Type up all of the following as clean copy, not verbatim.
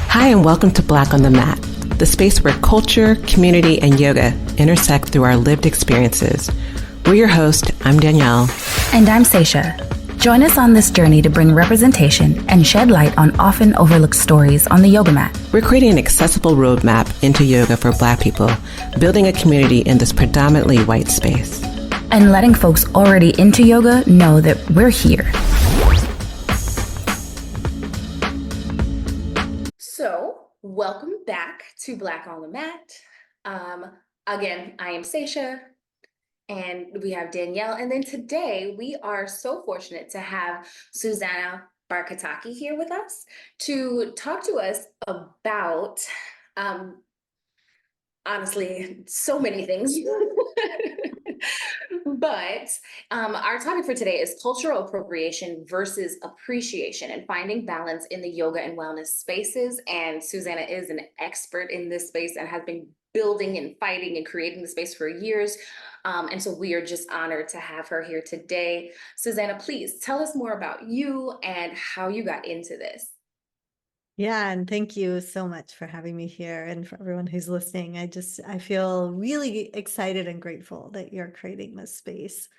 Hi, and welcome to Black on the Mat, the space where culture, community, and yoga intersect through our lived experiences. We're your host. I'm Danielle. And I'm Seisha. Join us on this journey to bring representation and shed light on often overlooked stories on the yoga mat. We're creating an accessible roadmap into yoga for Black people, building a community in this predominantly white space. And letting folks already into yoga know that we're here. So, welcome back to Black on the Mat. Again, I am Seisha, and we have Danielle. And then today, we are so fortunate to have Susanna Barkataki here with us to talk to us about, honestly, so many things. But our topic for today is cultural appropriation versus appreciation and finding balance in the yoga and wellness spaces. And Susanna is an expert in this space and has been building and fighting and creating the space for years. And so we are just honored to have her here today. Susanna, please tell us more about you and how you got into this. Yeah, and thank you so much for having me here and for everyone who's listening. I feel really excited and grateful that you're creating this space.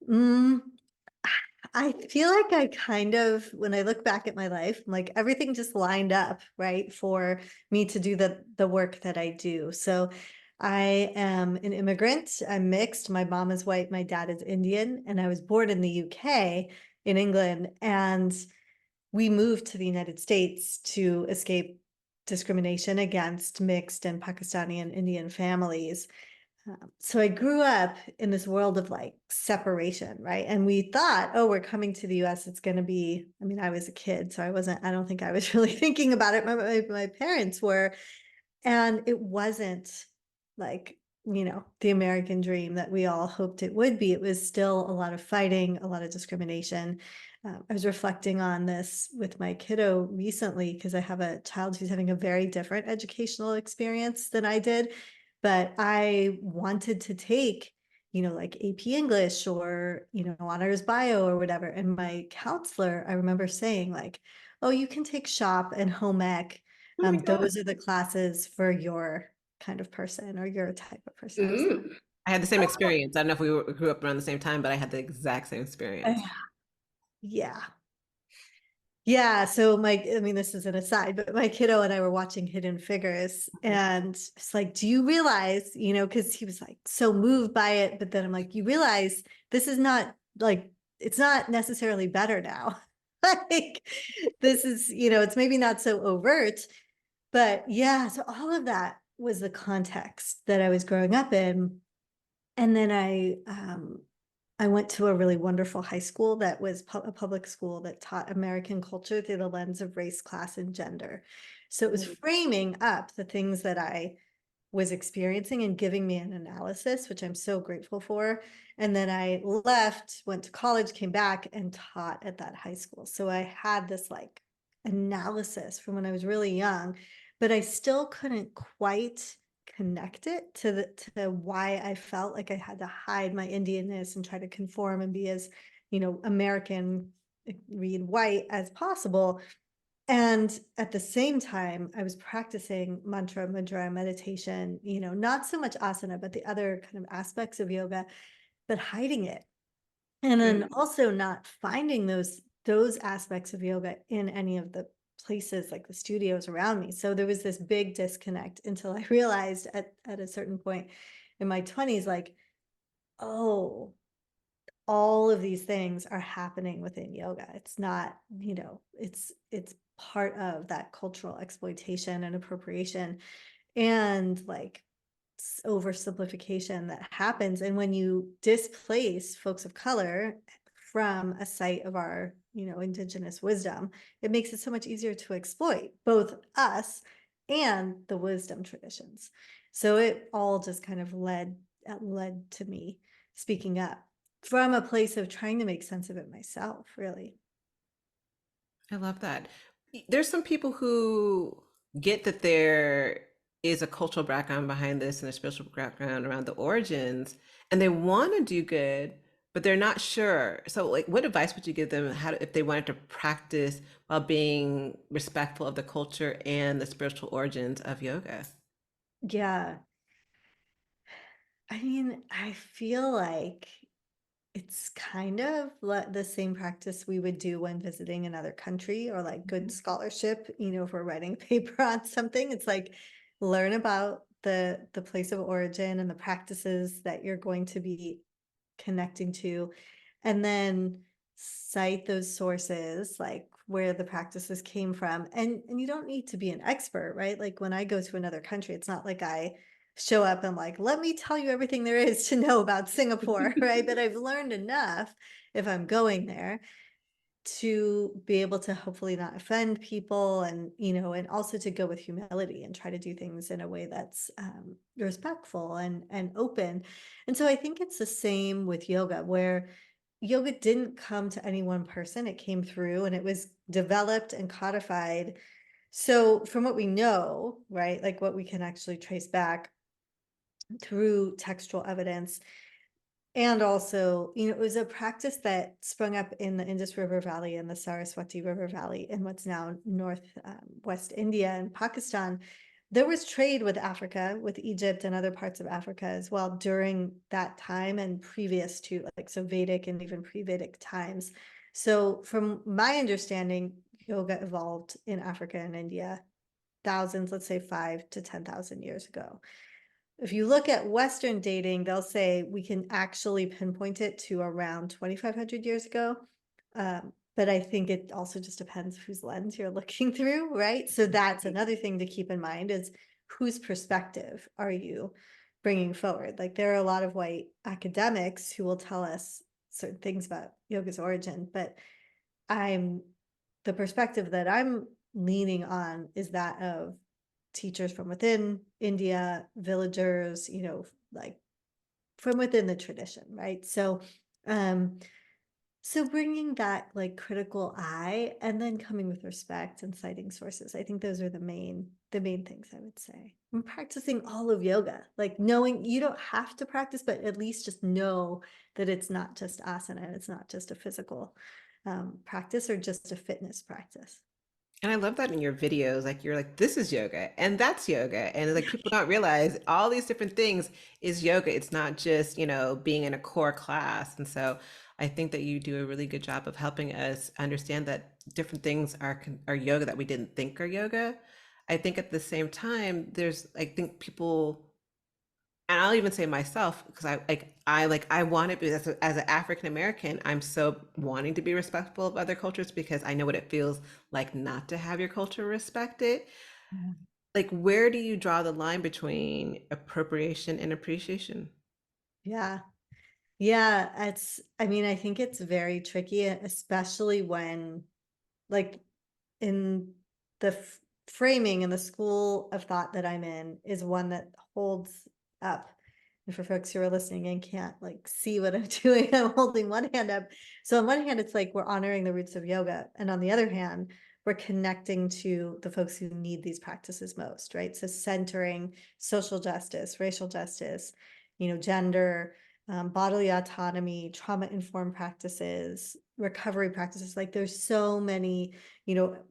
I feel like I kind of, when I look back at my life, like everything just lined up, right, for me to do the work that I do. So I am an immigrant. I'm mixed. My mom is white, my dad is Indian, and I was born in the UK in England. And we moved to the United States to escape discrimination against mixed and Pakistani and Indian families. So I grew up in this world of like separation, right? And we thought, oh, we're coming to the US. It's going to be, I mean, I was a kid, so I don't think I was really thinking about it. My parents were, and it wasn't like, the American dream that we all hoped it would be. It was still a lot of fighting, a lot of discrimination. I was reflecting on this with my kiddo recently because I have a child who's having a very different educational experience than I did. But I wanted to take, like AP English or, honors bio or whatever. And my counselor, I remember saying like, oh, you can take shop and home ec. Those are the classes for your kind of person or your type of person. I had the same experience. I don't know if we grew up around the same time, but I had the exact same experience. Yeah. Yeah. So this is an aside, but my kiddo and I were watching Hidden Figures and it's like, do you realize, because he was like so moved by it, but then I'm like, you realize this is not like, it's not necessarily better now. Like this is, it's maybe not so overt, but yeah. So all of that was the context that I was growing up in. And then I went to a really wonderful high school that was a public school that taught American culture through the lens of race, class, and gender. So it was framing up the things that I was experiencing and giving me an analysis, which I'm so grateful for. And then I left, went to college, came back and taught at that high school. So I had this like analysis from when I was really young, but I still couldn't quite connect it to why I felt like I had to hide my Indianness and try to conform and be as, American, read white as possible. And at the same time, I was practicing mantra, mudra, meditation, not so much asana, but the other kind of aspects of yoga, but hiding it. And then also not finding those aspects of yoga in any of the places like the studios around me. So there was this big disconnect until I realized at a certain point in my 20s, like, oh, all of these things are happening within yoga. It's not, it's part of that cultural exploitation and appropriation and like oversimplification that happens. And when you displace folks of color from a site of our, indigenous wisdom, it makes it so much easier to exploit both us and the wisdom traditions. So it all just kind of led to me speaking up from a place of trying to make sense of it myself, really. I love that. There's some people who get that there is a cultural background behind this and a spiritual background around the origins, and they want to do good, but they're not sure. So like what advice would you give them if they wanted to practice while being respectful of the culture and the spiritual origins of yoga? Yeah. I mean, I feel like it's kind of the same practice we would do when visiting another country, or like good scholarship, if we're writing a paper on something. It's like learn about the place of origin and the practices that you're going to be connecting to, and then cite those sources, like where the practices came from. And you don't need to be an expert, right? Like when I go to another country, it's not like I show up and like, let me tell you everything there is to know about Singapore, right? But I've learned enough, if I'm going there, to be able to hopefully not offend people, and also to go with humility and try to do things in a way that's respectful and open. And so I think it's the same with yoga, where yoga didn't come to any one person. It came through and it was developed and codified. So from what we know, right, like what we can actually trace back through textual evidence, and also, it was a practice that sprung up in the Indus River Valley and the Saraswati River Valley in what's now West India and Pakistan. There was trade with Africa, with Egypt and other parts of Africa as well during that time, and previous to, like, so Vedic and even pre-Vedic times. So from my understanding, yoga evolved in Africa and India thousands, let's say 5 to 10,000 years ago. If you look at Western dating, they'll say we can actually pinpoint it to around 2,500 years ago. But I think it also just depends whose lens you're looking through, right? So that's another thing to keep in mind, is whose perspective are you bringing forward? Like there are a lot of white academics who will tell us certain things about yoga's origin, but the perspective that I'm leaning on is that of teachers from within India, villagers, like from within the tradition, right? So bringing that like critical eye, and then coming with respect and citing sources. I think those are the main things I would say. And practicing all of yoga, like knowing you don't have to practice, but at least just know that it's not just asana, it's not just a physical practice or just a fitness practice. And I love that in your videos, like you're like, this is yoga and that's yoga. And like people don't realize all these different things is yoga. It's not just, being in a core class. And so I think that you do a really good job of helping us understand that different things are yoga that we didn't think are yoga. I think at the same time, I think people, and I'll even say myself, because I want to be, as an African American, I'm so wanting to be respectful of other cultures because I know what it feels like not to have your culture respected. Yeah. Like, where do you draw the line between appropriation and appreciation? Yeah. Yeah, I mean, I think it's very tricky, especially when, like, in the framing and the school of thought that I'm in is one that holds up. And for folks who are listening and can't like see what I'm doing, I'm holding one hand up. So on one hand, it's like we're honoring the roots of yoga, and on the other hand, we're connecting to the folks who need these practices most, right? So centering social justice, racial justice, gender, bodily autonomy, trauma-informed practices, recovery practices. Like there's so many,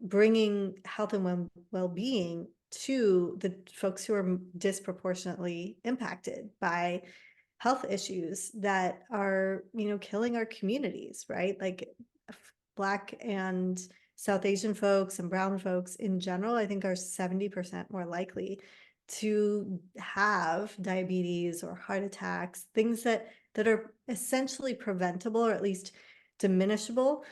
bringing health and well-being to the folks who are disproportionately impacted by health issues that are, killing our communities, right? Like Black and South Asian folks and brown folks in general, I think are 70% more likely to have diabetes or heart attacks, things that are essentially preventable, or at least diminishable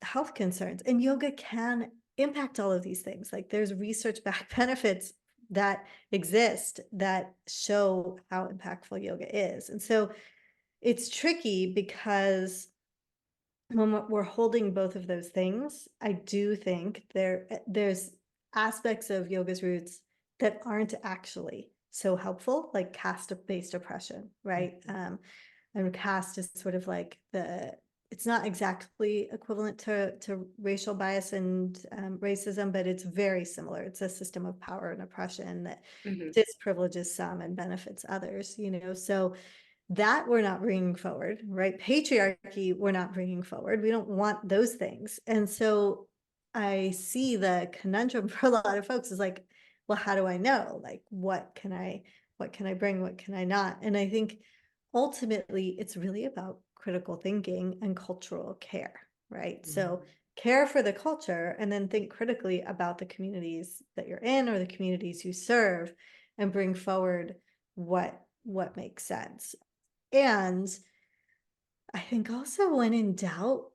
health concerns. And yoga can impact all of these things. Like there's research-backed benefits that exist that show how impactful yoga is. And so it's tricky because when we're holding both of those things, I do think there's aspects of yoga's roots that aren't actually so helpful, like caste-based oppression, right? And caste is sort of like it's not exactly equivalent to racial bias and racism, but it's very similar. It's a system of power and oppression that Mhm. disprivileges some and benefits others, So that we're not bringing forward, right? Patriarchy, we're not bringing forward. We don't want those things. And so I see the conundrum for a lot of folks is like, well, how do I know? Like, what can I bring? What can I not? And I think ultimately it's really about critical thinking and cultural care, right? So care for the culture and then think critically about the communities that you're in or the communities you serve and bring forward what makes sense. And I think also when in doubt,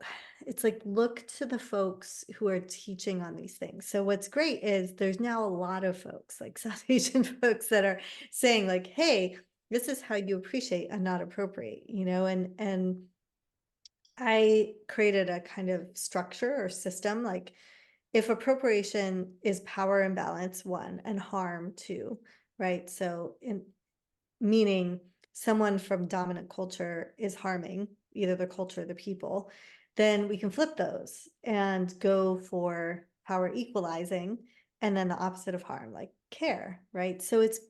it's like look to the folks who are teaching on these things. So what's great is there's now a lot of folks, like South Asian folks, that are saying like, hey, this is how you appreciate and not appropriate, and I created a kind of structure or system, like if appropriation is power imbalance, one, and harm, two, right? So in meaning someone from dominant culture is harming either the culture or the people, then we can flip those and go for power equalizing, and then the opposite of harm, like care, right? So it's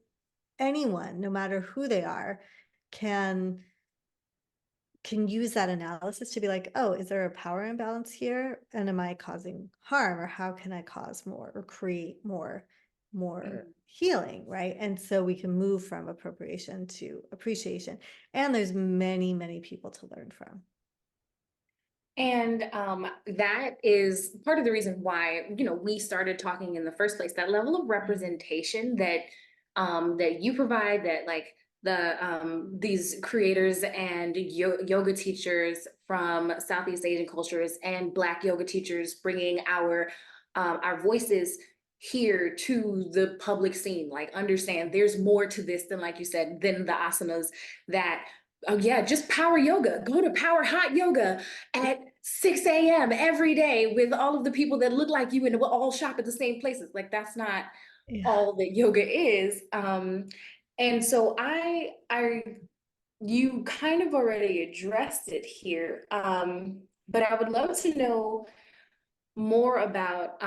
anyone, no matter who they are, can use that analysis to be like, oh, is there a power imbalance here? And am I causing harm? Or how can I cause more or create more healing, right? And so we can move from appropriation to appreciation. And there's many, many people to learn from. And that is part of the reason why, we started talking in the first place. That level of representation that that you provide, that like these creators and yoga teachers from Southeast Asian cultures and Black yoga teachers bringing our voices here to the public scene, like understand there's more to this than, like you said, than the asanas. That oh yeah, just power yoga. Go to power hot yoga at 6 a.m. every day with all of the people that look like you and we'll all shop at the same places. Like that's not Yeah. all that yoga is. And so you kind of already addressed it here. But I would love to know more about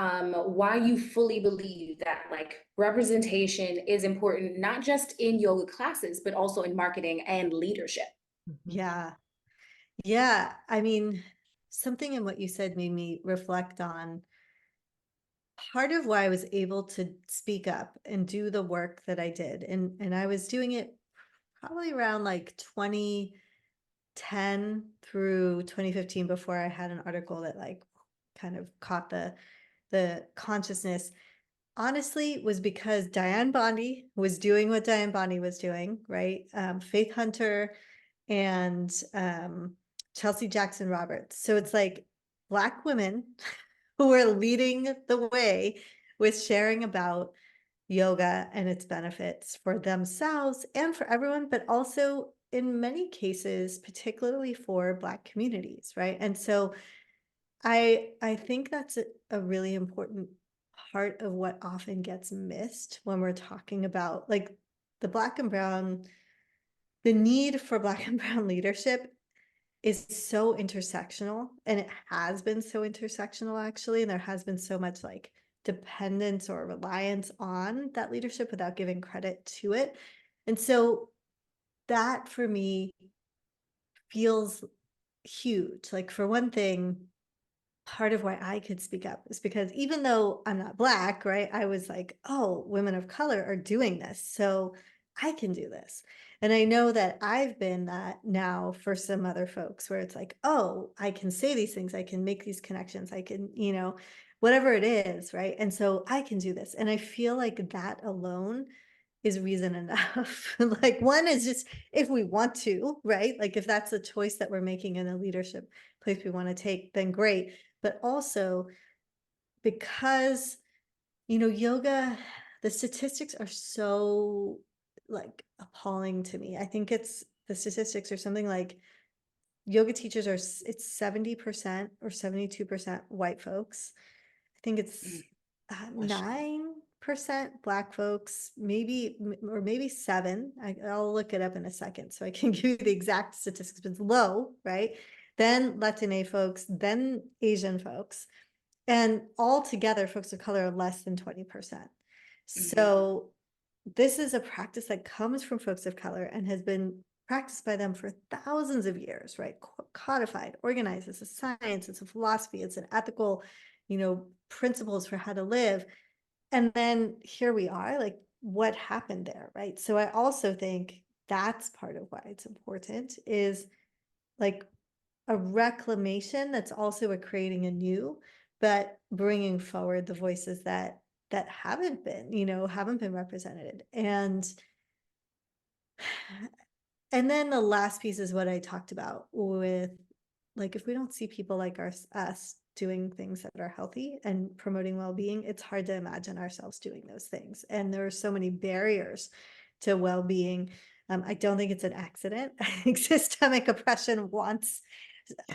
why you fully believe that like representation is important, not just in yoga classes, but also in marketing and leadership. Yeah. Yeah. I mean, something in what you said made me reflect on part of why I was able to speak up and do the work that I did. And I was doing it probably around like 2010 through 2015 before I had an article that like kind of caught the consciousness. Honestly, was because Diane Bondi was doing what Diane Bondi was doing, right? Faith Hunter and Chelsea Jackson Roberts. So it's like Black women who are leading the way with sharing about yoga and its benefits for themselves and for everyone, but also in many cases, particularly for Black communities, right? And so I think that's a really important part of what often gets missed when we're talking about like the Black and brown, the need for Black and brown leadership is so intersectional, and it has been so intersectional actually, and there has been so much like dependence or reliance on that leadership without giving credit to it. And so that for me feels huge. Like for one thing, part of why I could speak up is because even though I'm not Black, right, I was like, oh, women of color are doing this, so I can do this. And I know that I've been that now for some other folks where it's like, oh, I can say these things, I can make these connections, I can, whatever it is, right? And so I can do this. And I feel like that alone is reason enough. Like one is just if we want to, right? Like if that's a choice that we're making in a leadership place we want to take, then great. But also because, yoga, the statistics are so like appalling to me. I think the statistics are something like yoga teachers it's 70% or 72% white folks. I think it's 9% Black folks, maybe, or maybe 7. I'll look it up in a second so I can give you the exact statistics, but it's low, right? Then Latina folks, then Asian folks, and all together, folks of color are less than 20%. So this is a practice that comes from folks of color and has been practiced by them for thousands of years, right? Codified, organized. It's a science, it's a philosophy, it's an ethical, principles for how to live. And then here we are, like, what happened there, right? So I also think that's part of why it's important, is like a reclamation that's also a creating anew, but bringing forward the voices that haven't been represented. And then the last piece is what I talked about with, like, if we don't see people like us doing things that are healthy and promoting well-being, it's hard to imagine ourselves doing those things. And there are so many barriers to well-being. I don't think it's an accident. I think systemic oppression wants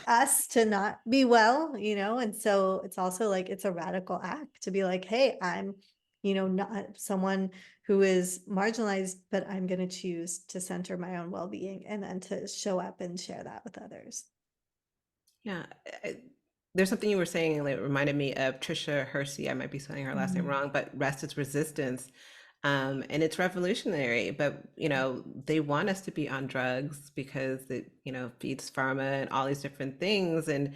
us to not be well, and so it's also like it's a radical act to be like, hey, I'm not someone who is marginalized, but I'm going to choose to center my own well-being and then to show up and share that with others. Yeah. There's something you were saying that reminded me of Trisha Hersey. I might be saying her last name wrong, but Rest is Resistance. And it's revolutionary, but they want us to be on drugs because it, feeds pharma and all these different things. And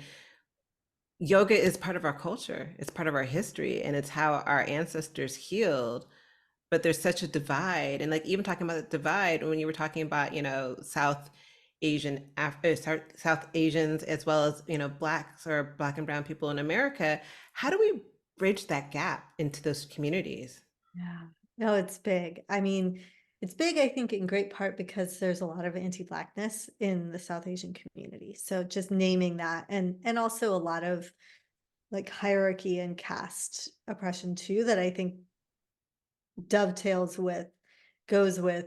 yoga is part of our culture. It's part of our history, and it's how our ancestors healed. But there's such a divide, and like even talking about the divide when you were talking about South South Asians as well as blacks or black and brown people in America. How do we bridge that gap into those communities? Yeah. No, it's big. I mean, it's big, I think, in great part because there's a lot of anti-Blackness in the South Asian community. So just naming that, and also a lot of like hierarchy and caste oppression too, that I think goes with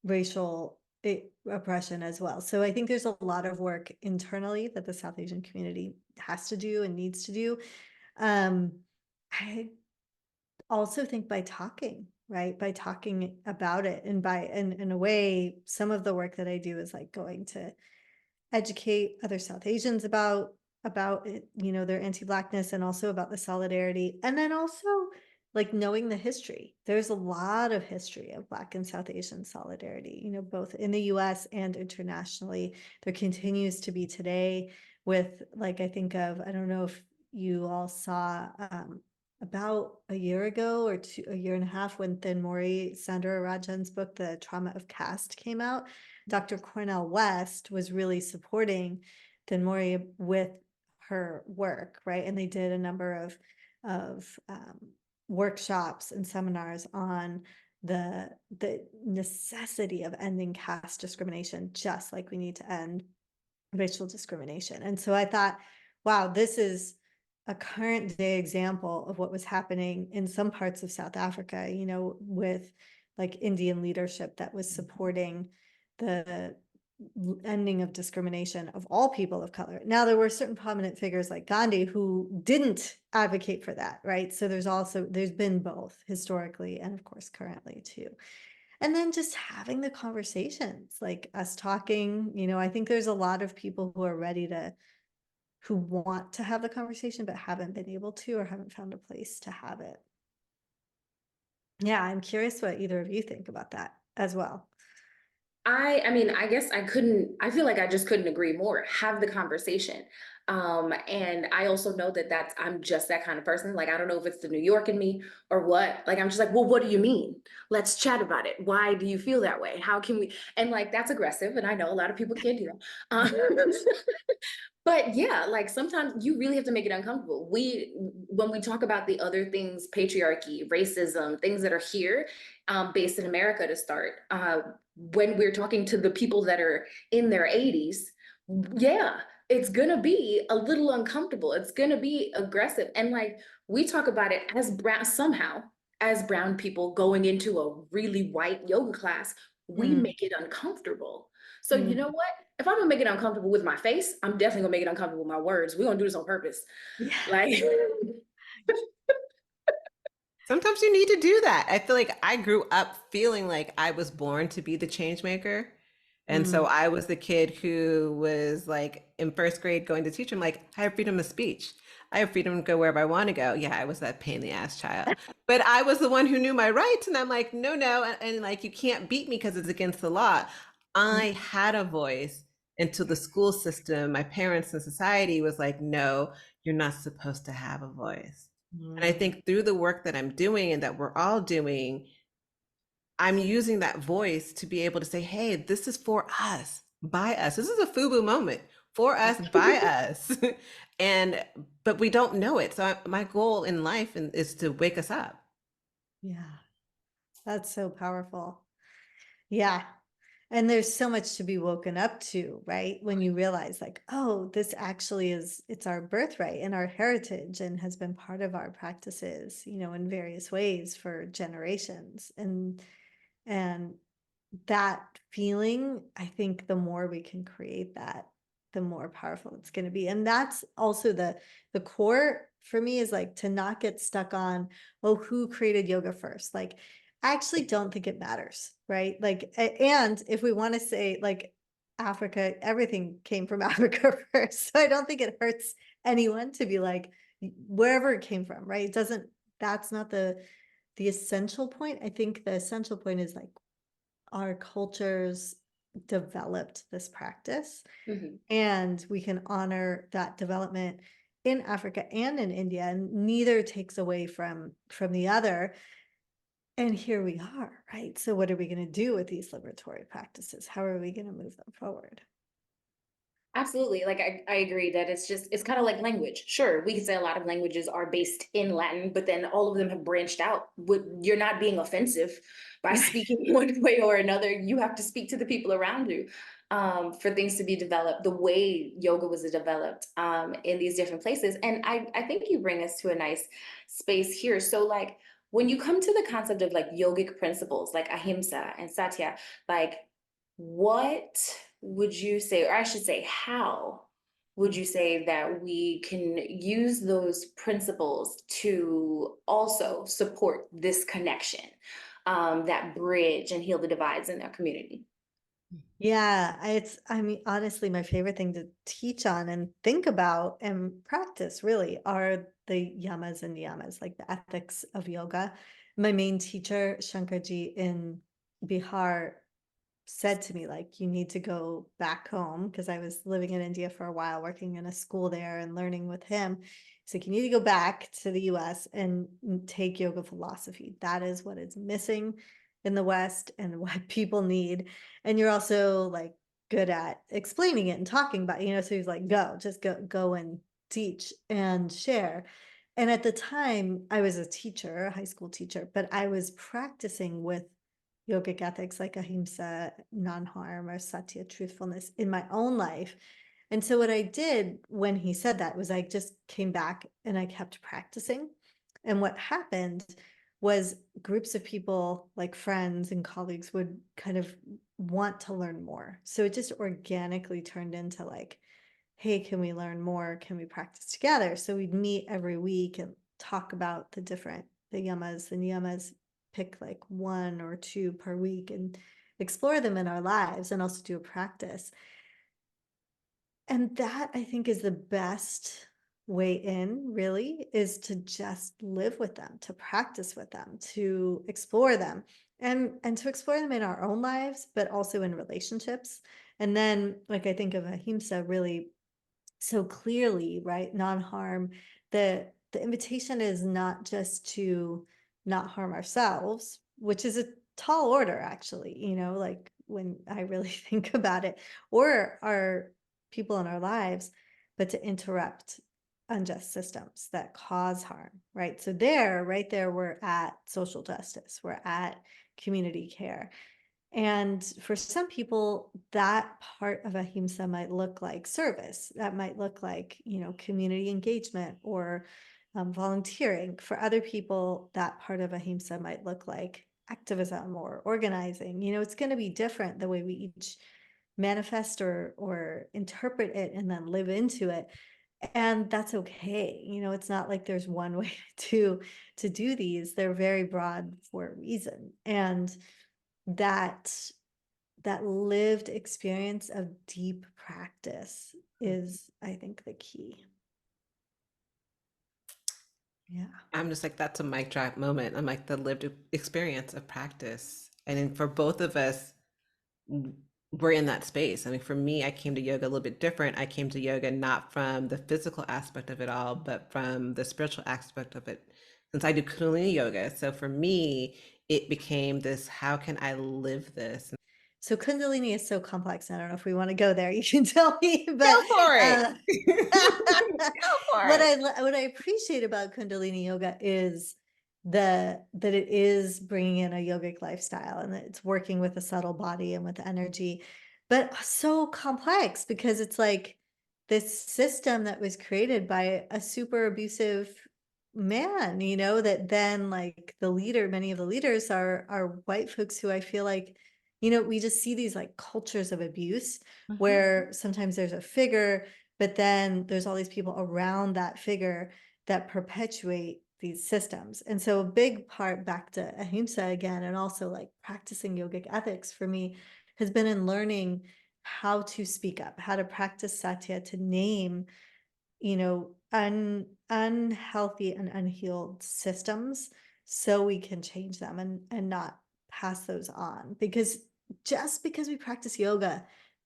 racial oppression as well. So I think there's a lot of work internally that the South Asian community has to do and needs to do. I also think by talking, right? By talking about it, and in a way, some of the work that I do is like going to educate other South Asians about it, their anti-Blackness, and also about the solidarity. And then also like knowing the history. There's a lot of history of Black and South Asian solidarity, both in the US and internationally. There continues to be today with, like, I don't know if you all saw about a year ago or a year and a half, when Thinmori Soundararajan's book, The Trauma of Caste, came out. Dr. Cornell West was really supporting Thinmori with her work, right? And they did a number of workshops and seminars on the necessity of ending caste discrimination, just like we need to end racial discrimination. And so I thought, wow, this is a current day example of what was happening in some parts of South Africa, with like Indian leadership that was supporting the ending of discrimination of all people of color. Now, there were certain prominent figures like Gandhi who didn't advocate for that, right? So there's been both historically and of course currently too. And then just having the conversations, like us talking, I think there's a lot of people who want to have the conversation but haven't been able to, or haven't found a place to have it. Yeah, I'm curious what either of you think about that as well. I mean, I guess I feel like I just couldn't agree more. Have the conversation. And I also know that I'm just that kind of person. Like, I don't know if it's the New York in me or what. Like, I'm just like, well, what do you mean? Let's chat about it. Why do you feel that way? How can we? And like, that's aggressive. And I know a lot of people can't do that. But yeah, like sometimes you really have to make it uncomfortable. When we talk about the other things, patriarchy, racism, things that are here, based in America to start, when we're talking to the people that are in their 80s, yeah, it's gonna be a little uncomfortable. It's gonna be aggressive. And like, we talk about it as brown people going into a really white yoga class, we make it uncomfortable. So you know what? If I'm gonna make it uncomfortable with my face, I'm definitely gonna make it uncomfortable with my words. We're gonna do this on purpose. Yeah. Like, Sometimes you need to do that. I feel like I grew up feeling like I was born to be the change maker. And so I was the kid who was like in first grade going to teach him, like, I have freedom of speech. I have freedom to go wherever I want to go. Yeah, I was that pain in the ass child. But I was the one who knew my rights. And I'm like, no. And like, you can't beat me because it's against the law. I had a voice until the school system, my parents and society was like, no, you're not supposed to have a voice. And I Mm. think through the work that I'm doing and that we're all doing, I'm using that voice to be able to say, hey, this is for us, by us. This is a FUBU moment for us, by us. And, but we don't know it. So my goal in life is to wake us up. Yeah, that's so powerful. Yeah. And there's so much to be woken up to, right? When you realize, like, oh, this actually is, it's our birthright and our heritage and has been part of our practices, in various ways for generations. And that feeling, I think the more we can create that, the more powerful it's going to be. And that's also the core for me, is like to not get stuck on, oh, who created yoga first? Like, I actually don't think it matters, right? Like, and if we want to say like Africa, everything came from Africa first. So I don't think it hurts anyone to be like, wherever it came from, right? It doesn't, that's not the essential point. I think the essential point is like, our cultures developed this practice, Mhm. and we can honor that development in Africa and in India, and neither takes away from the other. And here we are, right? So what are we going to do with these liberatory practices? How are we going to move them forward? Absolutely. Like I agree that it's kind of like language. Sure, we can say a lot of languages are based in Latin, but then all of them have branched out. You're not being offensive by speaking one way or another. You have to speak to the people around you for things to be developed the way yoga was developed in these different places. And I think you bring us to a nice space here. So like when you come to the concept of like yogic principles like ahimsa and satya, like what would you say, or I should say, how would you say that we can use those principles to also support this connection, that bridge and heal the divides in their community? Yeah, I mean, honestly, my favorite thing to teach on and think about and practice really are the yamas and niyamas, like the ethics of yoga. My main teacher, Shankarji in Bihar, said to me, like, you need to go back home, because I was living in India for a while, working in a school there and learning with him. He's like, you need to go back to the US and take yoga philosophy. That is what is missing in the West and what people need. And you're also like good at explaining it and talking about, so he's like, just go and teach and share. And at the time, I was a teacher, a high school teacher, but I was practicing with yogic ethics like ahimsa, non-harm, or satya, truthfulness, in my own life. And so what I did when he said that was I just came back and I kept practicing. And what happened was groups of people, like friends and colleagues, would kind of want to learn more. So it just organically turned into like, hey, can we learn more? Can we practice together? So we'd meet every week and talk about the yamas, the niyamas, pick like one or two per week and explore them in our lives, and also do a practice. And that, I think, is the best way in, really, is to just live with them, to practice with them, to explore them, and to explore them in our own lives, but also in relationships. And then, like, I think of ahimsa really so clearly, right? Non-harm. The invitation is not just to not harm ourselves, which is a tall order, actually, like when I really think about it, or our people in our lives, but to interrupt unjust systems that cause harm, right? So right there, we're at social justice, we're at community care. And for some people, that part of ahimsa might look like service. That might look like, community engagement or volunteering. For other people, that part of ahimsa might look like activism or organizing. It's going to be different the way we each manifest or interpret it and then live into it. And that's okay. It's not like there's one way to do these. They're very broad for a reason. And that that lived experience of deep practice is, I think, the key. Yeah. I'm just like, that's a mic drop moment. I'm like, the lived experience of practice. And then for both of us, we're in that space. I mean, for me, I came to yoga a little bit different. I came to yoga not from the physical aspect of it all, but from the spiritual aspect of it. Since I do Kundalini yoga, so for me, it became this, how can I live this? So Kundalini is so complex. I don't know if we want to go there. You can tell me, but Go for it. uh, Go for it. what I appreciate about Kundalini yoga is that it is bringing in a yogic lifestyle and that it's working with a subtle body and with energy, but so complex because it's like this system that was created by a super abusive man, that then like many of the leaders are white folks who I feel like, we just see these like cultures of abuse where sometimes there's a figure, but then there's all these people around that figure that perpetuate these systems. And so a big part, back to ahimsa again, and also like practicing yogic ethics for me has been in learning how to speak up, how to practice satya, to name unhealthy and unhealed systems so we can change them and not pass those on. Because just because we practice yoga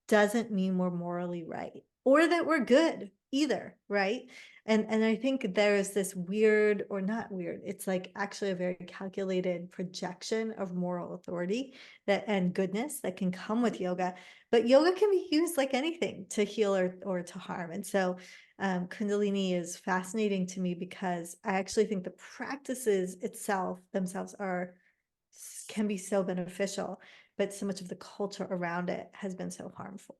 doesn't mean we're morally right or that we're good either, right? And I think there is this weird, or not weird, it's like actually a very calculated projection of moral authority and goodness that can come with yoga. But yoga can be used like anything to heal or to harm. And so Kundalini is fascinating to me because I actually think the practices themselves can be so beneficial, but so much of the culture around it has been so harmful.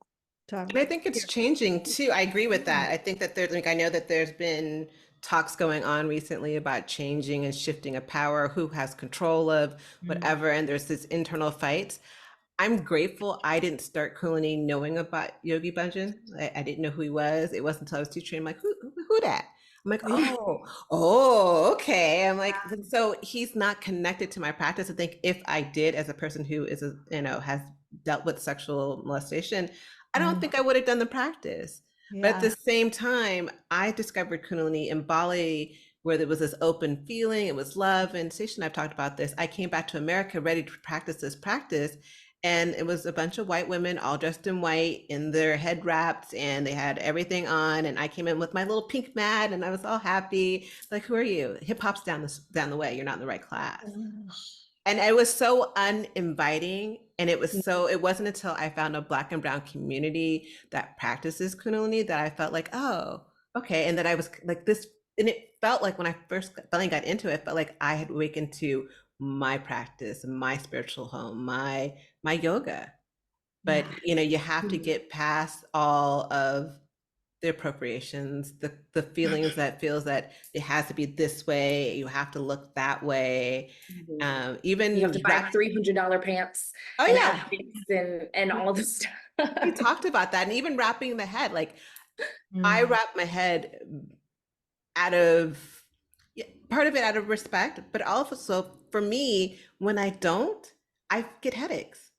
So And I think it's changing too. I agree with that. I think that there's like, I know that there's been talks going on recently about changing and shifting of power, who has control of whatever, and there's this internal fights. I'm grateful I didn't start Kundalini knowing about Yogi Bhajan. I didn't know who he was. It wasn't until I was teaching him, like, who that? I'm like, Yeah. oh, okay. I'm like, so he's not connected to my practice. I think if I did, as a person who is, has dealt with sexual molestation, I don't think I would have done the practice. But at the Yeah. same time, I discovered Kundalini in Bali, where there was this open feeling, it was love. And Station, I've talked about this. I came back to America ready to practice this practice. And it was a bunch of white women all dressed in white in their head wraps, and they had everything on. And I came in with my little pink mat and I was all happy. Like, who are you? Hip hop's down the way. You're not in the right class. And it was so uninviting. And it wasn't until I found a Black and Brown community that practices Kundalini that I felt like, oh, okay. And that I was like this, and it felt like when I first finally got into it, felt like I had awakened to my practice, my spiritual home, my yoga. But you have to get past all of the appropriations, the feelings that feels that it has to be this way, you have to look that way. Even you have to buy $300 pants oh and yeah, outfits and all the stuff. we talked about that. And even wrapping the head, like I wrap my head out of part of it out of respect, but also for me, when I don't, I get headaches.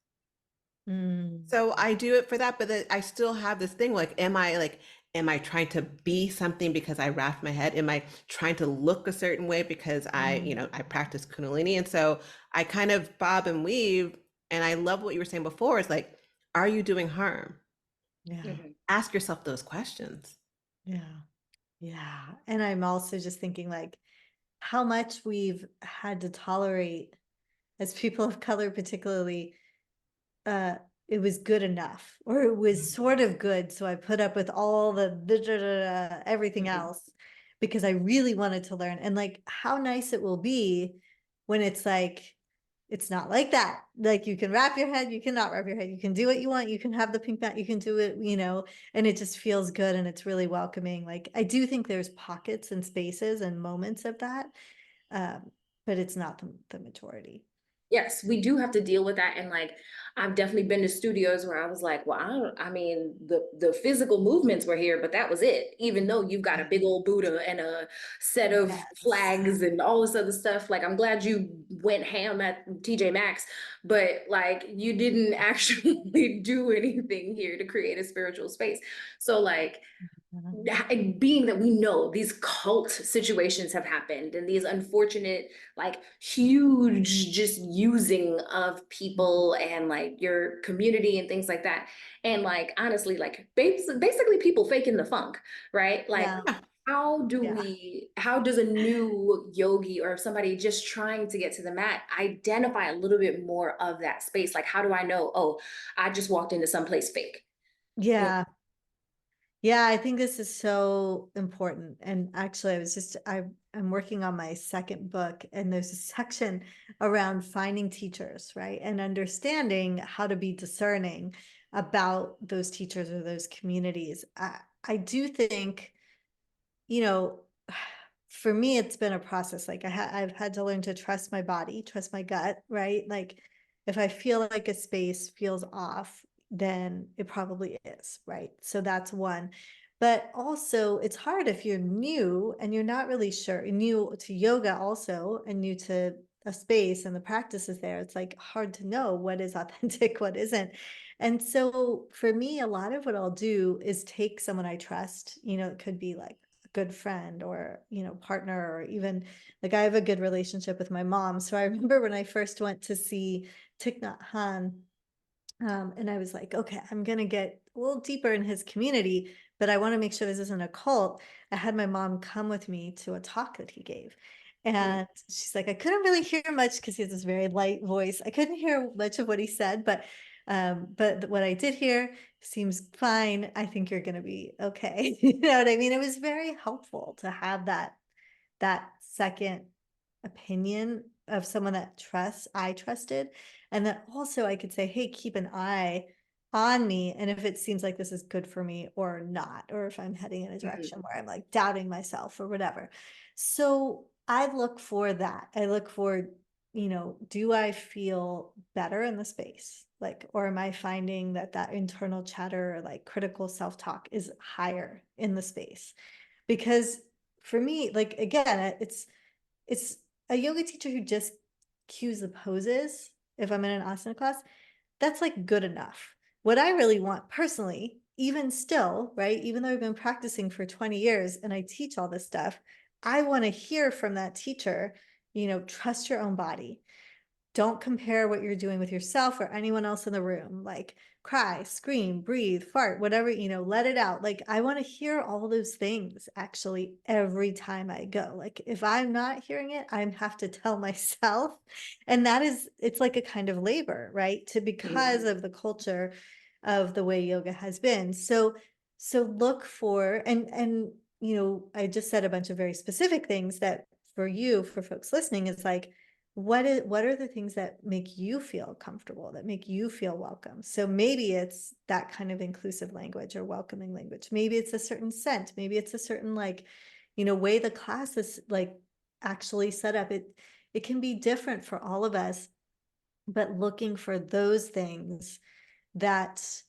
So I do it for that, but I still have this thing like, am I trying to be something because I wrapped my head? Am I trying to look a certain way because I practice Kundalini? And so I kind of bob and weave. And I love what you were saying before is like, are you doing harm? Yeah. Ask yourself those questions. Yeah. Yeah. And I'm also just thinking like how much we've had to tolerate as people of color, particularly, it was good enough, or it was sort of good. So I put up with all the everything else because I really wanted to learn. And like how nice it will be when it's like, it's not like that. Like you can wrap your head, you cannot wrap your head, you can do what you want, you can have the pink mat, you can do it, and it just feels good and it's really welcoming. Like I do think there's pockets and spaces and moments of that, but it's not the majority. Yes, we do have to deal with that. And like, I've definitely been to studios where I was like, well, I mean, the physical movements were here, but that was it. Even though you've got a big old Buddha and a set of flags and all this other stuff. Like, I'm glad you went ham at TJ Maxx, but like, you didn't actually do anything here to create a spiritual space. So like, and being that we know these cult situations have happened and these unfortunate, like huge just using of people and like your community and things like that. And like honestly, like basically people faking the funk, right? Like Yeah. Yeah. how does a new yogi or somebody just trying to get to the mat identify a little bit more of that space? Like, how do I know, oh, I just walked into someplace fake? Yeah. Yeah, I think this is so important. And actually, I'm working on my second book, and there's a section around finding teachers, right? And understanding how to be discerning about those teachers or those communities. I do think, you know, for me, it's been a process. Like I've had to learn to trust my body, trust my gut, right? Like if I feel like a space feels off, then it probably is, right? So that's one. But also, it's hard if you're new and you're not really sure, new to yoga also, and new to a space and the practices there. It's like hard to know what is authentic, what isn't. And so for me, a lot of what I'll do is take someone I trust, it could be like good friend or partner, or even like I have a good relationship with my mom. So I remember when I first went to see Thich Nhat Hanh, and I was like, okay, I'm gonna get a little deeper in his community, but I want to make sure this isn't a cult. I had my mom come with me to a talk that he gave, and she's like, I couldn't really hear much because he has this very light voice. I couldn't hear much of what he said, but what I did hear seems fine. I think you're gonna be okay. You know what I mean? It was very helpful to have that second opinion of someone that I trusted. And then also I could say, hey, keep an eye on me. And if it seems like this is good for me or not, or if I'm heading in a Mhm. direction where I'm like doubting myself or whatever. So I look for that. I look for, do I feel better in the space? Like, or am I finding that internal chatter or like critical self-talk is higher in the space? Because for me, like again, it's a yoga teacher who just cues the poses. If I'm in an asana class, that's like good enough. What I really want personally, even still, right, even though I've been practicing for 20 years and I teach all this stuff, I want to hear from that teacher, trust your own body. Don't compare what you're doing with yourself or anyone else in the room. Like cry, scream, breathe, fart, whatever, let it out. Like I want to hear all those things actually every time I go. Like if I'm not hearing it, I have to tell myself. And it's like a kind of labor, right? Because of the culture of the way yoga has been. So look for, and I just said a bunch of very specific things that for you, for folks listening, is like, what are the things that make you feel comfortable, that make you feel welcome? So maybe it's that kind of inclusive language or welcoming language. Maybe it's a certain scent. Maybe it's a certain way the class is like actually set up. It can be different for all of us, but looking for those things that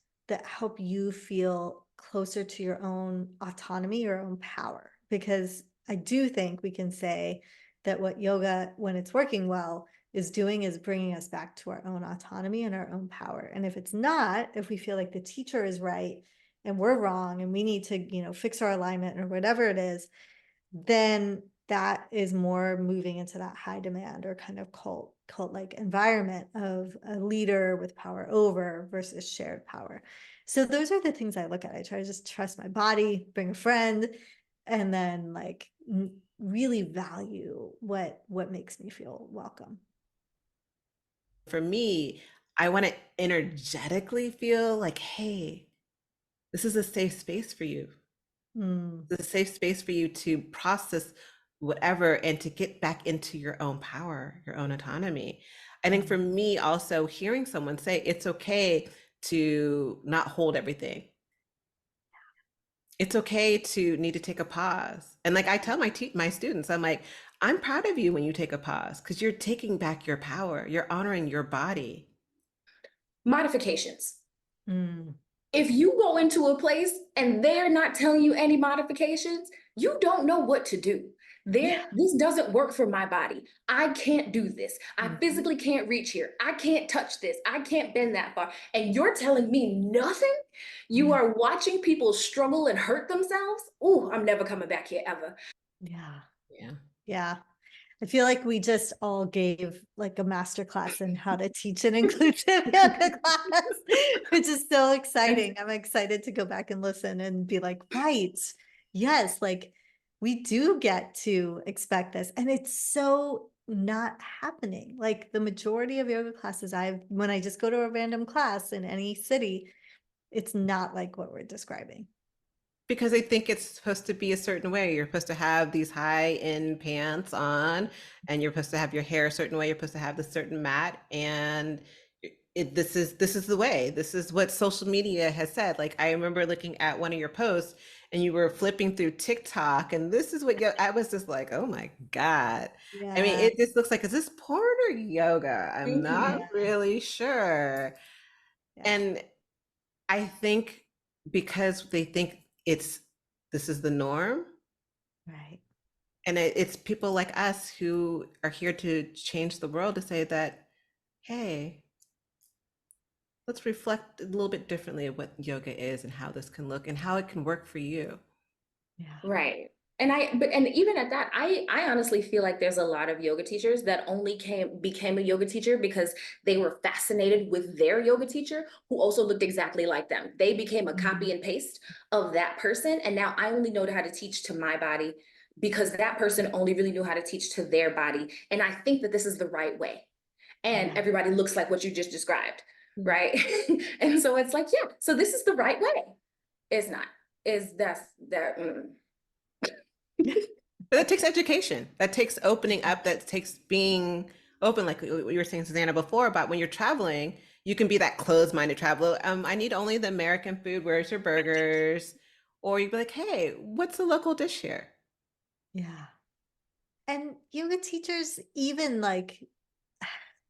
help you feel closer to your own autonomy, your own power. Because I do think we can say that what yoga, when it's working well, is doing is bringing us back to our own autonomy and our own power. And if it's not, if we feel like the teacher is right and we're wrong and we need to, fix our alignment or whatever it is, then that is more moving into that high demand or kind of cult like environment of a leader with power over versus shared power. So those are the things I look at. I try to just trust my body, bring a friend, and then like really value what makes me feel welcome. For me, I want to energetically feel like, hey, this is a safe space for you. Mm. It's a safe space for you to process whatever and to get back into your own power, your own autonomy. I think for me, also hearing someone say it's okay to not hold everything. It's okay to need to take a pause. And like I tell my students, I'm like, I'm proud of you when you take a pause because you're taking back your power. You're honoring your body. Modifications. Mm. If you go into a place and they're not telling you any modifications, you don't know what to do. Yeah. This doesn't work for my body. I can't do this. I Mhm. physically can't reach here. I can't touch this. I can't bend that far. And you're telling me nothing? You Yeah. are watching people struggle and hurt themselves? Oh, I'm never coming back here ever. Yeah. Yeah. Yeah. I feel like we just all gave like a master class in how to teach an inclusive yoga class, which is so exciting. I'm excited to go back and listen and be like, right, yes, like we do get to expect this. And it's so not happening. Like the majority of yoga classes when I just go to a random class in any city, it's not like what we're describing. Because they think it's supposed to be a certain way. You're supposed to have these high end pants on, and you're supposed to have your hair a certain way. You're supposed to have the certain mat, and this is the way. This is what social media has said. Like I remember looking at one of your posts, and you were flipping through TikTok, and this is what I was just like, oh my god. I mean, Yeah. it just looks like, is this porn or yoga? I'm not Mhm. Yeah. really sure. Yeah. And I think because they think it's this is the norm, Right. and it's people like us who are here to change the world to say that, hey, let's reflect a little bit differently of what yoga is and how this can look and how it can work for you. Yeah. Right. And even at that, I honestly feel like there's a lot of yoga teachers that only became a yoga teacher because they were fascinated with their yoga teacher who also looked exactly like them. They became a Mhm. copy and paste of that person. And now I only know how to teach to my body because that person only really knew how to teach to their body. And I think that this is the right way. And Yeah. everybody looks like what you just described, Mm. right? And so it's like, yeah, so this is the right way. It's not. Is that's that. But that takes education. That takes opening up. That takes being open, like what you were saying, Susanna, before about when you're traveling, you can be that closed-minded traveler. I need only the American food. Where's your burgers? Or you'd be like, hey, what's the local dish here? Yeah. And yoga teachers, even like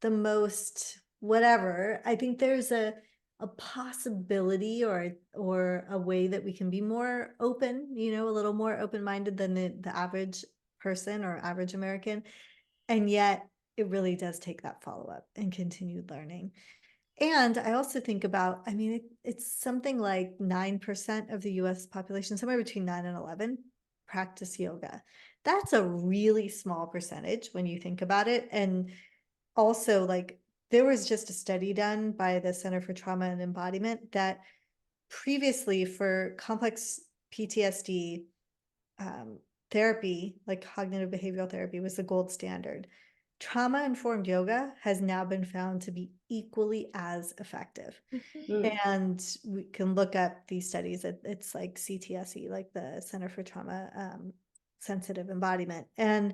the most whatever, I think there's a possibility or a way that we can be more open, a little more open-minded than the average person or average American. And yet it really does take that follow-up and continued learning. And I also think about, I mean, it's something like 9% of the US population, somewhere between 9 and 11, practice yoga. That's a really small percentage when you think about it. And also, like, there was just a study done by the Center for Trauma and Embodiment that previously for complex PTSD, um, therapy, like cognitive behavioral therapy, was the gold standard. Trauma informed yoga has now been found to be equally as effective. Mm. And we can look up these studies. It's like CTSE, like the Center for Trauma Sensitive Embodiment. And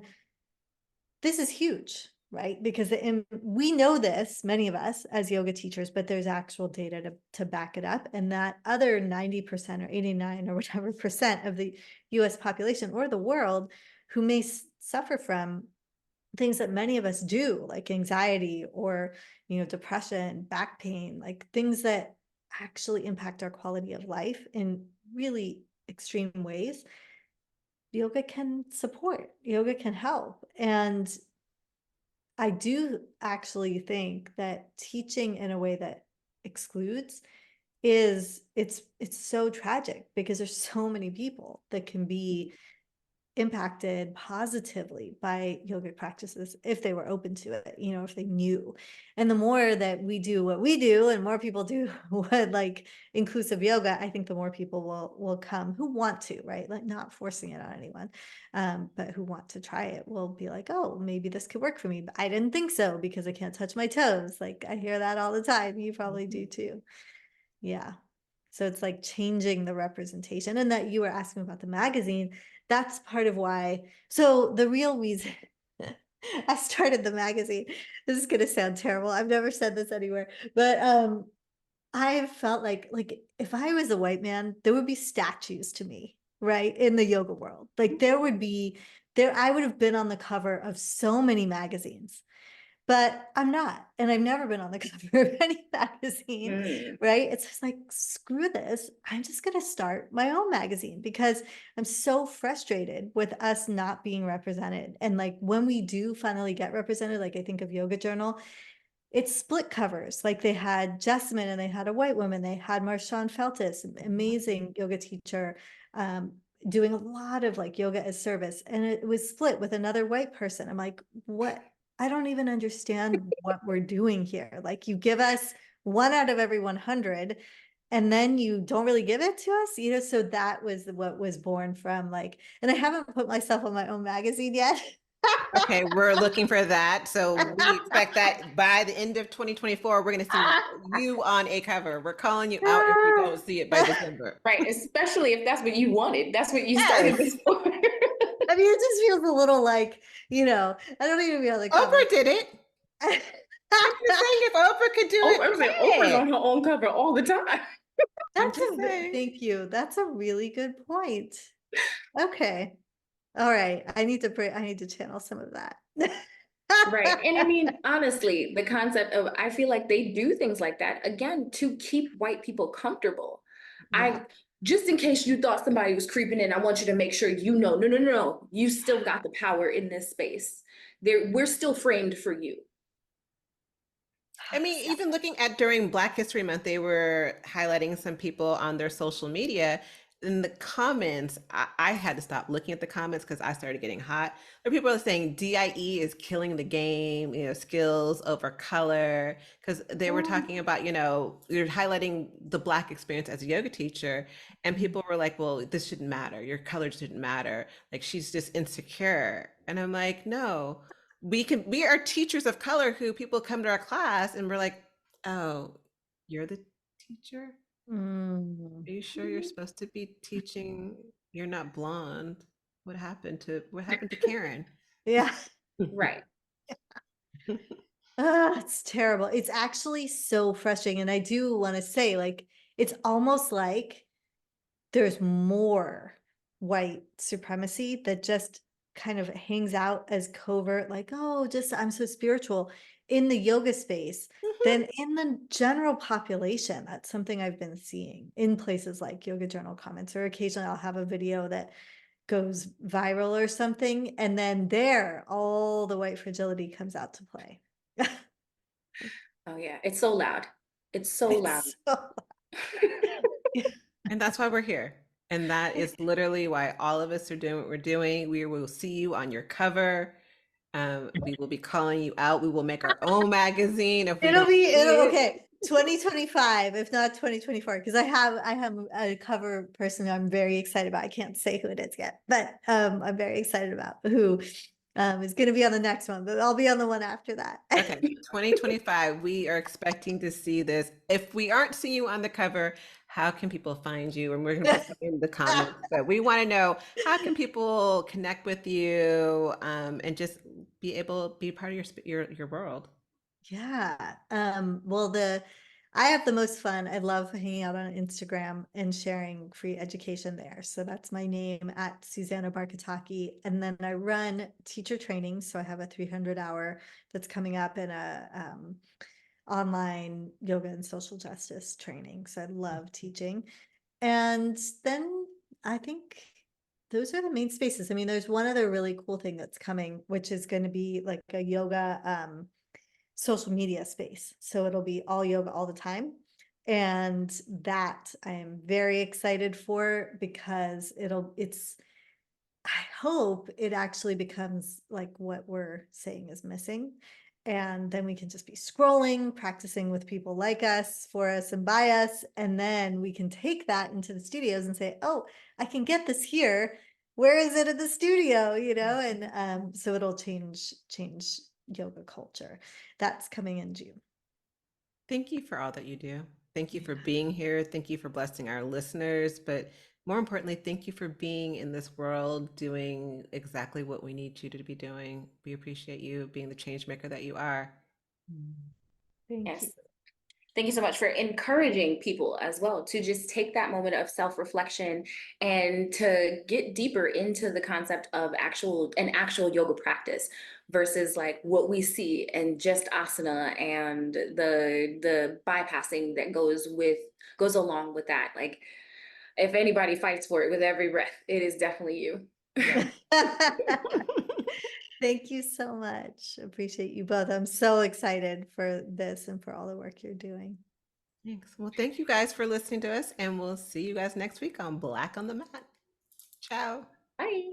this is huge, right? Because we know this, many of us as yoga teachers, but there's actual data to back it up. And that other 90% or 89 or whatever percent of the US population or the world who may suffer from things that many of us do, like anxiety or, depression, back pain, like things that actually impact our quality of life in really extreme ways, yoga can support, yoga can help. And I do actually think that teaching in a way that excludes it's so tragic because there's so many people that can be impacted positively by yogic practices if they were open to it, if they knew. And the more that we do what we do and more people do what like inclusive yoga, I think the more people will come who want to, right? Like not forcing it on anyone, but who want to try it will be like, oh, maybe this could work for me. But I didn't think so because I can't touch my toes. Like I hear that all the time. You probably do too. Yeah. So it's like changing the representation. And that you were asking about the magazine, that's part of why. So the real reason I started the magazine, this is going to sound terrible. I've never said this anywhere, but I felt like if I was a white man, there would be statues to me, right? In the yoga world. Like there I would have been on the cover of so many magazines but I'm not, and I've never been on the cover of any magazine, Mm. right? It's just like, screw this. I'm just going to start my own magazine because I'm so frustrated with us not being represented. And like when we do finally get represented, like I think of Yoga Journal, it's split covers. Like they had Jessamine and they had a white woman. They had Marshawn Feltis, amazing yoga teacher, doing a lot of like yoga as service. And it was split with another white person. I'm like, what? I don't even understand what we're doing here. Like you give us 1 out of every 100 and then you don't really give it to us, you know? So that was what was born from like, and I haven't put myself on my own magazine yet. Okay, we're looking for that. So we expect that by the end of 2024, we're going to see you on a cover. We're calling you out if we don't see it by December. Right, especially if that's what you wanted. That's what you started Yes. this for. I mean, it just feels a little like, you know, I don't need to be on the cover. Oprah did it. I'm just saying if Oprah could do Oh, it, I was like, Oprah's hey, on her own cover all the time. I'm That's just saying. thank you. That's a really good point. Okay. All right. I need to channel some of that. Right. And I mean, honestly, the concept of I feel like they do things like that again to keep white people comfortable. Yeah. I just in case you thought somebody was creeping in, I want you to make sure you know, no, no, no, no, you still got the power in this space. There, we're still framed for you. I mean, even looking at during Black History Month, they were highlighting some people on their social media. In the comments, I had to stop looking at the comments because I started getting hot. There people are saying DIE is killing the game, you know, skills over color. Because they were talking about, you know, you're highlighting the Black experience as a yoga teacher. And people were like, well, this shouldn't matter. Your color shouldn't matter. Like she's just insecure. And I'm like, no, we are teachers of color who people come to our class and we're like, oh, you're the teacher? Mm. Are you sure you're supposed to be teaching? You're not blonde. What happened to Karen? Yeah. Right. It's terrible. It's actually so frustrating. And I do want to say, like, it's almost like there's more white supremacy that just kind of hangs out as covert, like, oh, just I'm so spiritual in the yoga space than in the general population. That's something I've been seeing in places like Yoga Journal comments, or occasionally I'll have a video that goes viral or something. And then there, all the white fragility comes out to play. Oh yeah, it's so loud. It's so loud. It's so, And that's why we're here. And that is literally why all of us are doing what we're doing. We will see you on your cover. We will be calling you out. We will make our own magazine if we don't see it'll it. okay. 2025, if not 2024, because I have a cover person who I'm very excited about. I can't say who it is yet, but I'm very excited about who is going to be on the next one, but I'll be on the one after that. Okay, 2025, we are expecting to see this. If we aren't seeing you on the cover, how can people find you? And we're going to put something in the comments, but we want to know how can people connect with you and just be able to be part of your world. Yeah. Well, I have the most fun. I love hanging out on Instagram and sharing free education there. So that's my name at Susanna Barkataki. And then I run teacher training. So I have a 300-hour that's coming up in a online yoga and social justice training. So I love teaching. And then I think those are the main spaces. I mean, there's one other really cool thing that's coming, which is going to be like a yoga social media space. So it'll be all yoga all the time. And that I am very excited for because I hope it actually becomes like what we're saying is missing. And then we can just be scrolling, practicing with people like us, for us, and by us. And then we can take that into the studios and say, oh, I can get this here. Where is it at the studio? You know, and so it'll change yoga culture. That's coming in June. Thank you for all that you do. Thank you for being here. Thank you for blessing our listeners. But more importantly, thank you for being in this world doing exactly what we need you to be doing. We appreciate you being the change maker that you are. Thank you. Yes. Thank you so much for encouraging people as well to just take that moment of self-reflection and to get deeper into the concept of an actual yoga practice versus like what we see and just asana and the bypassing that goes along with that. Like if anybody fights for it with every breath, it is definitely you. Yeah. Thank you so much. Appreciate you both. I'm so excited for this and for all the work you're doing. Thanks. Well, thank you guys for listening to us, and we'll see you guys next week on Black on the Mat. Ciao. Bye.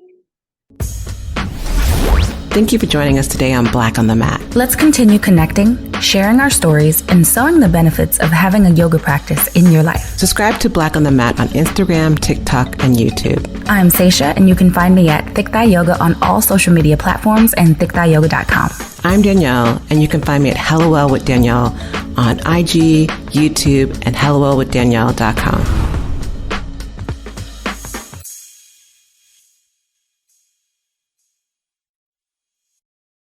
Thank you for joining us today on Black on the Mat. Let's continue connecting, sharing our stories, and sowing the benefits of having a yoga practice in your life. Subscribe to Black on the Mat on Instagram, TikTok, and YouTube. I'm Seisha, and you can find me at Thick Thigh Yoga on all social media platforms and thickthighyoga.com. I'm Danielle, and you can find me at HelloWell with Danielle on IG, YouTube, and HelloWellWithDanielle.com.